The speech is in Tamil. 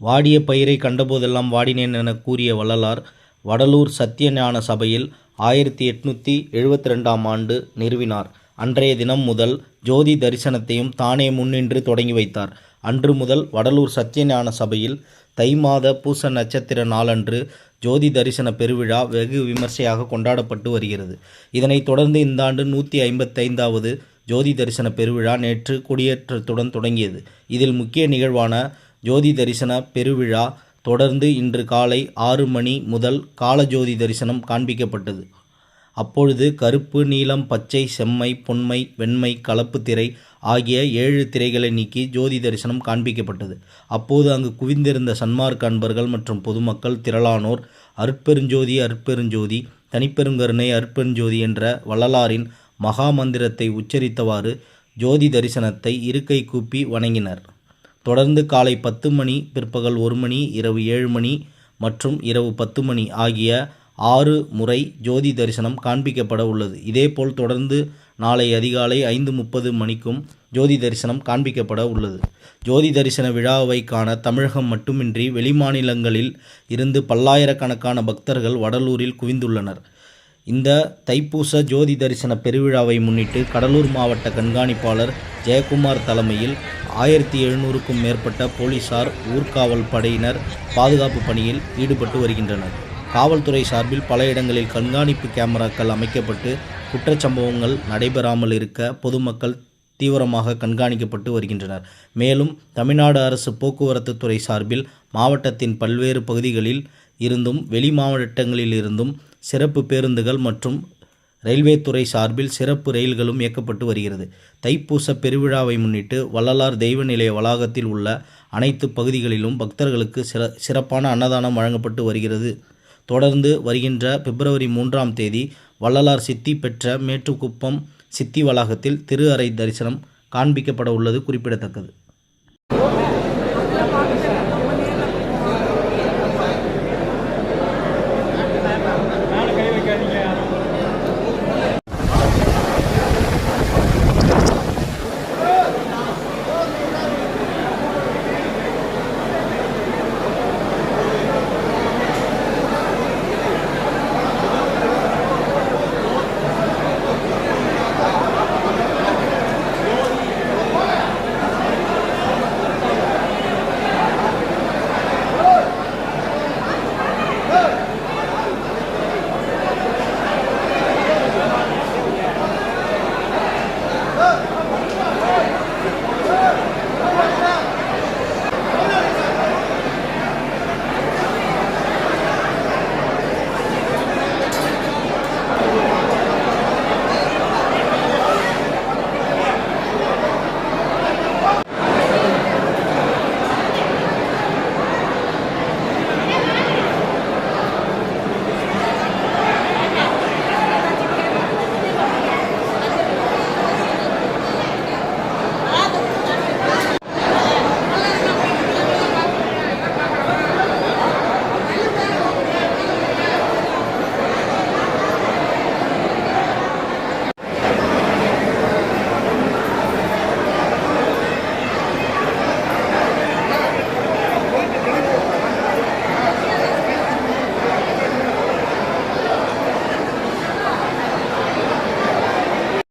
வாடிய பயிரை கண்டபோதெல்லாம் வாடினேன் என கூறிய வள்ளலார் வடலூர் சத்தியஞான சபையில் 1872ஆம் ஆண்டு நிறுவினார். அன்றைய தினம் முதல் ஜோதி தரிசனத்தையும் தானே முன்னின்று தொடங்கி வைத்தார். அன்று முதல் வடலூர் சத்தியஞான சபையில் தை மாத பூச நட்சத்திர நாளன்று ஜோதி தரிசன பெருவிழா வெகு விமர்சையாக கொண்டாடப்பட்டு வருகிறது. இதனைத் தொடர்ந்து இந்த ஆண்டு 155வது ஜோதி தரிசன பெருவிழா நேற்று கொடியேற்றத்துடன் தொடங்கியது. இதில் முக்கிய நிகழ்வான ஜோதி தரிசன பெருவிழா தொடர்ந்து இன்று காலை 6 மணி முதல் காலஜோதி தரிசனம் காண்பிக்கப்பட்டது. அப்பொழுது கருப்பு, நீலம், பச்சை, செம்மை, பொன்மை, வெண்மை, கலப்பு திரை ஆகிய 7 திரைகளை நீக்கி ஜோதி தரிசனம் காண்பிக்கப்பட்டது. அப்போது அங்கு குவிந்திருந்த சன்மார்க்க அன்பர்கள் மற்றும் பொதுமக்கள் திரளானோர் அருட்பெருஞ்சோதி அருட்பெருஞ்சோதி தனிப்பெருங்கருணை அருட்பெருஞ்சோதி என்ற வள்ளலாரின் மகா மந்திரத்தை உச்சரித்தவாறு ஜோதி தரிசனத்தை இருக்கை கூப்பி வணங்கினர். தொடர்ந்து காலை 10 மணி, பிற்பகல் 1 மணி, இரவு 7 மணி மற்றும் இரவு 10 மணி ஆகிய 6 முறை ஜோதி தரிசனம் காண்பிக்கப்பட உள்ளது. இதேபோல் தொடர்ந்து நாளை அதிகாலை 5:30 மணிக்கும் ஜோதி தரிசனம் காண்பிக்கப்பட உள்ளது. ஜோதி தரிசன விழாவை காண தமிழகம் மட்டுமின்றி வெளிமாநிலங்களில் இருந்து பல்லாயிரக்கணக்கான பக்தர்கள் வடலூரில் குவிந்துள்ளனர். இந்த தைப்பூச ஜோதி தரிசன பெருவிழாவை முன்னிட்டு கடலூர் மாவட்ட கண்காணிப்பாளர் ஜெயக்குமார் தலைமையில் 1700க்கும் மேற்பட்ட போலீசார், ஊர்காவல் படையினர் பாதுகாப்பு பணியில் ஈடுபட்டு வருகின்றனர். காவல்துறை சார்பில் பல இடங்களில் கண்காணிப்பு கேமராக்கள் அமைக்கப்பட்டு குற்றச்சம்பவங்கள் நடைபெறாமல் இருக்க பொதுமக்கள் தீவிரமாக கண்காணிக்கப்பட்டு வருகின்றனர். மேலும் தமிழ்நாடு அரசு போக்குவரத்து துறை சார்பில் மாவட்டத்தின் பல்வேறு பகுதிகளில் இருந்தும் வெளி மாவட்டங்களில் இருந்தும் சிறப்பு பேருந்துகள் மற்றும் ரயில்வே துறை சார்பில் சிறப்பு ரயில்களும் இயக்கப்பட்டு வருகிறது. தைப்பூச பெருவிழாவை முன்னிட்டு வள்ளலார் தெய்வ நிலைய வளாகத்தில் உள்ள அனைத்து பகுதிகளிலும் பக்தர்களுக்கு சிறப்பான அன்னதானம் வழங்கப்பட்டு வருகிறது. தொடர்ந்து வருகின்ற பிப்ரவரி 3ஆம் தேதி வள்ளலார் சித்தி பெற்ற மேட்டுக்குப்பம் சித்தி வளாகத்தில் திரு அறை தரிசனம் காண்பிக்கப்பட உள்ளது குறிப்பிடத்தக்கது.